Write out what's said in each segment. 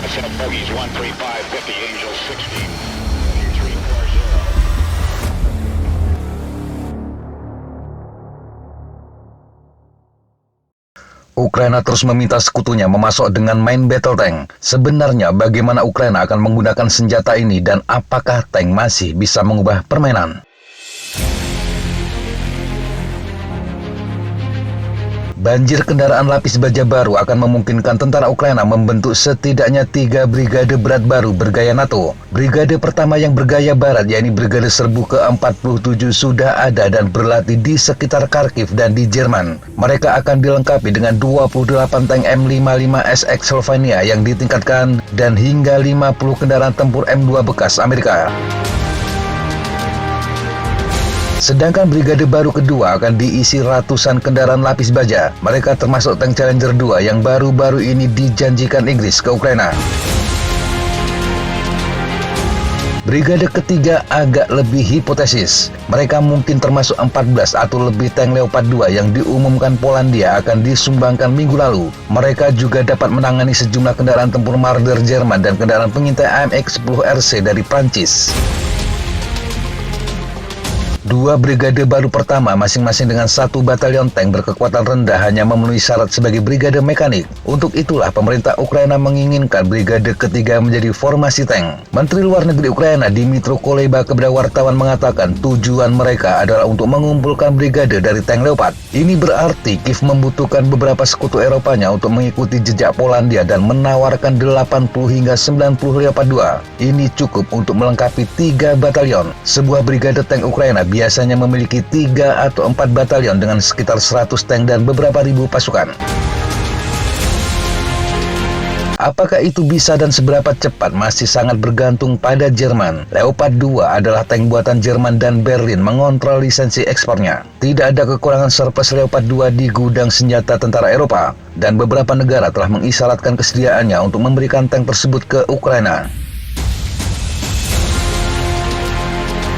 Set of bogeys 135, 50, Angel 60. 340. Ukraina terus meminta sekutunya memasok dengan main battle tank. Sebenarnya bagaimana Ukraina akan menggunakan senjata ini dan apakah tank masih bisa mengubah permainan? Banjir kendaraan lapis baja baru akan memungkinkan tentara Ukraina membentuk setidaknya 3 brigade berat baru bergaya NATO. Brigade pertama yang bergaya barat, yakni Brigade Serbu ke-47 sudah ada dan berlatih di sekitar Kharkiv dan di Jerman. Mereka akan dilengkapi dengan 28 tank M55SX Slovenia yang ditingkatkan dan hingga 50 kendaraan tempur M2 bekas Amerika. Sedangkan brigade baru kedua akan diisi ratusan kendaraan lapis baja. Mereka termasuk tank Challenger 2 yang baru-baru ini dijanjikan Inggris ke Ukraina. Brigade ketiga agak lebih hipotesis. Mereka mungkin termasuk 14 atau lebih tank Leopard 2 yang diumumkan Polandia akan disumbangkan minggu lalu. Mereka juga dapat menangani sejumlah kendaraan tempur Marder Jerman dan kendaraan pengintai AMX-10RC dari Prancis. 2 brigade baru pertama masing-masing dengan 1 batalion tank berkekuatan rendah hanya memenuhi syarat sebagai brigade mekanik. Untuk itulah pemerintah Ukraina menginginkan brigade ketiga menjadi formasi tank. Menteri Luar Negeri Ukraina Dmytro Kuleba kepada wartawan mengatakan tujuan mereka adalah untuk mengumpulkan brigade dari tank Leopard. Ini berarti Kiev membutuhkan beberapa sekutu Eropanya untuk mengikuti jejak Polandia dan menawarkan 80 hingga 90 Leopard 2. Ini cukup untuk melengkapi 3 batalion. Sebuah brigade tank Ukraina biasanya memiliki 3 atau 4 batalion dengan sekitar 100 tank dan beberapa ribu pasukan. Apakah itu bisa dan seberapa cepat masih sangat bergantung pada Jerman. Leopard 2 adalah tank buatan Jerman dan Berlin mengontrol lisensi ekspornya. Tidak ada kekurangan surplus Leopard 2 di gudang senjata tentara Eropa, dan beberapa negara telah mengisyaratkan kesediaannya untuk memberikan tank tersebut ke Ukraina.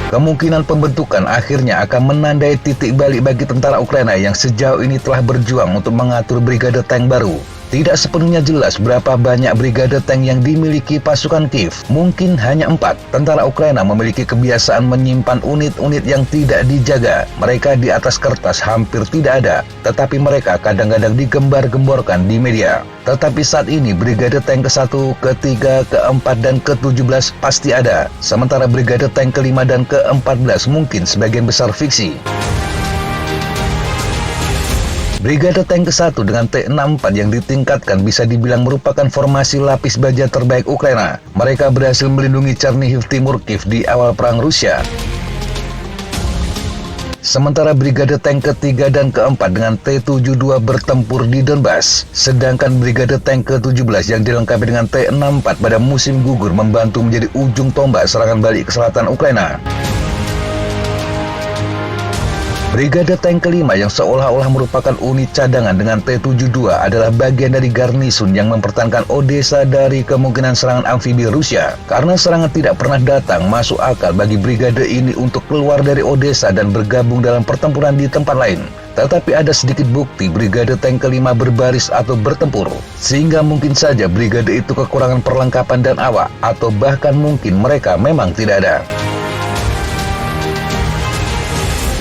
Kemungkinan pembentukan akhirnya akan menandai titik balik bagi tentara Ukraina yang sejauh ini telah berjuang untuk mengatur brigade tank baru. Tidak sepenuhnya jelas berapa banyak brigade tank yang dimiliki pasukan Kiev. Mungkin hanya 4. Tentara Ukraina memiliki kebiasaan menyimpan unit-unit yang tidak dijaga. Mereka di atas kertas hampir tidak ada, tetapi mereka kadang-kadang digembar-gemborkan di media. Tetapi saat ini brigade tank ke-1, ke-3, ke-4, dan ke-17 pasti ada. Sementara brigade tank ke-5 dan ke-14 mungkin sebagian besar fiksi. Brigade tank ke-1 dengan T-64 yang ditingkatkan bisa dibilang merupakan formasi lapis baja terbaik Ukraina. Mereka berhasil melindungi Chernihiv Timur Kiev di awal perang Rusia. Sementara brigade tank ke-3 dan ke-4 dengan T-72 bertempur di Donbas. Sedangkan brigade tank ke-17 yang dilengkapi dengan T-64 pada musim gugur membantu menjadi ujung tombak serangan balik ke selatan Ukraina. Brigade tank ke-5 yang seolah-olah merupakan unit cadangan dengan T-72 adalah bagian dari garnisun yang mempertahankan Odessa dari kemungkinan serangan amfibi Rusia. Karena serangan tidak pernah datang, masuk akal bagi brigade ini untuk keluar dari Odessa dan bergabung dalam pertempuran di tempat lain. Tetapi ada sedikit bukti brigade tank ke-5 berbaris atau bertempur, sehingga mungkin saja brigade itu kekurangan perlengkapan dan awak, atau bahkan mungkin mereka memang tidak ada.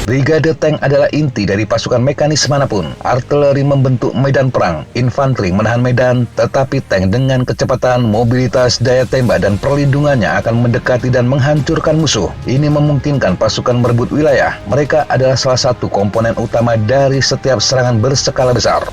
Brigade tank adalah inti dari pasukan mekanis manapun. Artileri membentuk medan perang, infanteri menahan medan, tetapi tank dengan kecepatan, mobilitas, daya tembak, dan perlindungannya akan mendekati dan menghancurkan musuh. Ini memungkinkan pasukan merebut wilayah. Mereka adalah salah satu komponen utama dari setiap serangan berskala besar.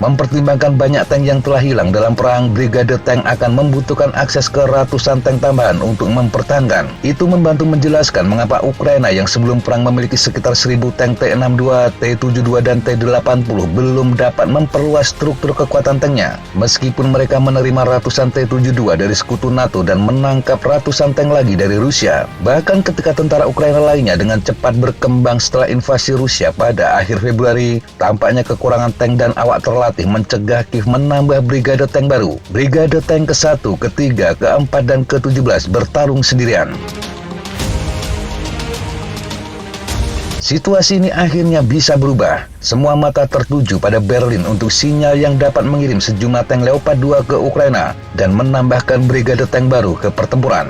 Mempertimbangkan banyak tank yang telah hilang dalam perang, brigade tank akan membutuhkan akses ke ratusan tank tambahan untuk mempertahankan. Itu membantu menjelaskan mengapa Ukraina yang sebelum perang memiliki sekitar 1000 tank T-62, T-72, dan T-80 belum dapat memperluas struktur kekuatan tanknya. Meskipun mereka menerima ratusan T-72 dari sekutu NATO dan menangkap ratusan tank lagi dari Rusia. Bahkan ketika tentara Ukraina lainnya dengan cepat berkembang setelah invasi Rusia pada akhir Februari, tampaknya kekurangan tank dan awak terlatih mencegah Kiev menambah brigade tank baru. Brigade tank ke-1, ke-3, ke-4, dan ke-17 bertarung sendirian. Situasi ini akhirnya bisa berubah. Semua mata tertuju pada Berlin untuk sinyal yang dapat mengirim sejumlah tank Leopard 2 ke Ukraina dan menambahkan brigade tank baru ke pertempuran.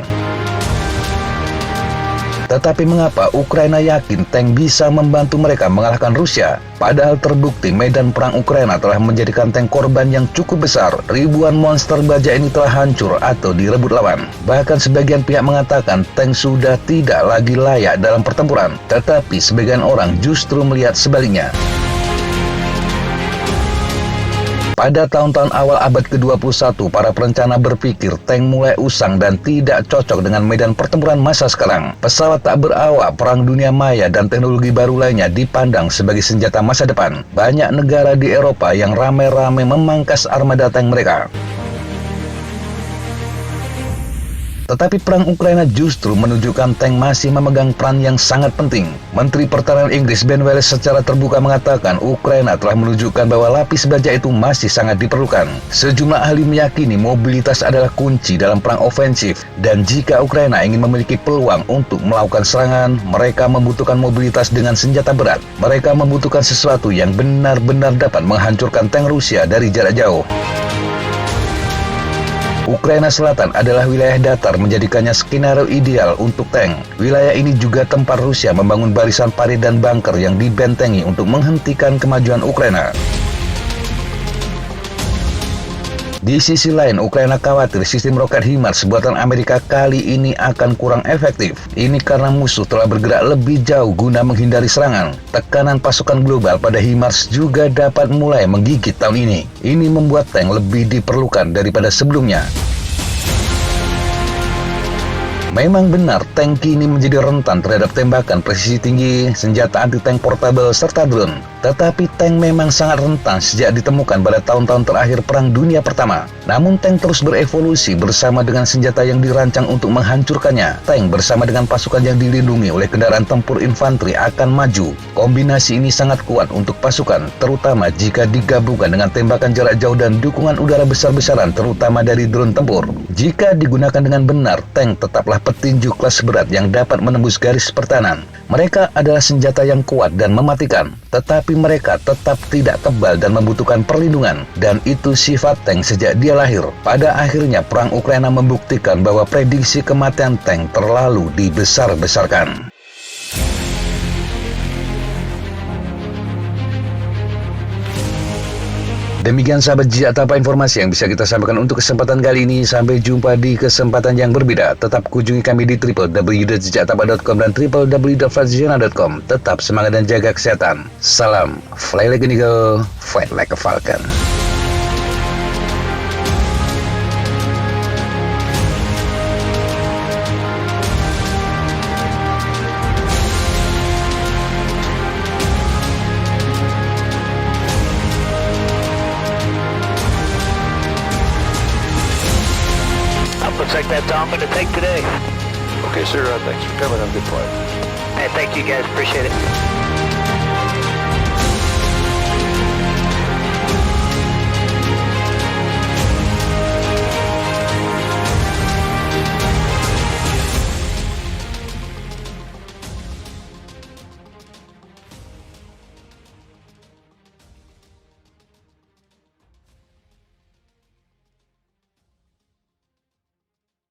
Tetapi mengapa Ukraina yakin tank bisa membantu mereka mengalahkan Rusia? Padahal terbukti medan perang Ukraina telah menjadikan tank korban yang cukup besar. Ribuan monster baja ini telah hancur atau direbut lawan. Bahkan sebagian pihak mengatakan tank sudah tidak lagi layak dalam pertempuran. Tetapi sebagian orang justru melihat sebaliknya. Pada tahun-tahun awal abad ke-21, para perencana berpikir tank mulai usang dan tidak cocok dengan medan pertempuran masa sekarang. Pesawat tak berawak, perang dunia maya, dan teknologi baru lainnya dipandang sebagai senjata masa depan. Banyak negara di Eropa yang ramai-ramai memangkas armada tank mereka. Tetapi perang Ukraina justru menunjukkan tank masih memegang peran yang sangat penting. Menteri Pertahanan Inggris Ben Wallace secara terbuka mengatakan Ukraina telah menunjukkan bahwa lapis baja itu masih sangat diperlukan. Sejumlah ahli meyakini mobilitas adalah kunci dalam perang ofensif, dan jika Ukraina ingin memiliki peluang untuk melakukan serangan, mereka membutuhkan mobilitas dengan senjata berat. Mereka membutuhkan sesuatu yang benar-benar dapat menghancurkan tank Rusia dari jarak jauh. Ukraina Selatan adalah wilayah datar, menjadikannya skenario ideal untuk tank. Wilayah ini juga tempat Rusia membangun barisan parit dan bunker yang dibentengi untuk menghentikan kemajuan Ukraina. Di sisi lain, Ukraina khawatir sistem roket HIMARS buatan Amerika kali ini akan kurang efektif. Ini karena musuh telah bergerak lebih jauh guna menghindari serangan. Tekanan pasukan global pada HIMARS juga dapat mulai menggigit tahun ini. Ini membuat tank lebih diperlukan daripada sebelumnya. Memang benar, tank kini menjadi rentan terhadap tembakan presisi tinggi, senjata anti-tank portable, serta drone. Tetapi tank memang sangat rentan sejak ditemukan pada tahun-tahun terakhir Perang Dunia Pertama. Namun tank terus berevolusi bersama dengan senjata yang dirancang untuk menghancurkannya. Tank bersama dengan pasukan yang dilindungi oleh kendaraan tempur infanteri akan maju. Kombinasi ini sangat kuat untuk pasukan, terutama jika digabungkan dengan tembakan jarak jauh dan dukungan udara besar-besaran, terutama dari drone tempur. Jika digunakan dengan benar, tank tetaplah petinju kelas berat yang dapat menembus garis pertahanan. Mereka adalah senjata yang kuat dan mematikan, tetapi mereka tetap tidak tebal dan membutuhkan perlindungan. Dan itu sifat tank sejak dia lahir. Pada akhirnya, perang Ukraina membuktikan bahwa prediksi kematian tank terlalu dibesar-besarkan. Demikian sahabat Jatapa informasi yang bisa kita sampaikan untuk kesempatan kali ini. Sampai jumpa di kesempatan yang berbeda. Tetap kunjungi kami di www.jatapa.com dan www.fazjana.com. Tetap semangat dan jaga kesehatan. Salam, fly like an eagle, fight like a falcon. Looks like that's all I'm going to take today. Okay, sir. Thanks for coming. Have a good flight. Hey, thank you guys. Appreciate it.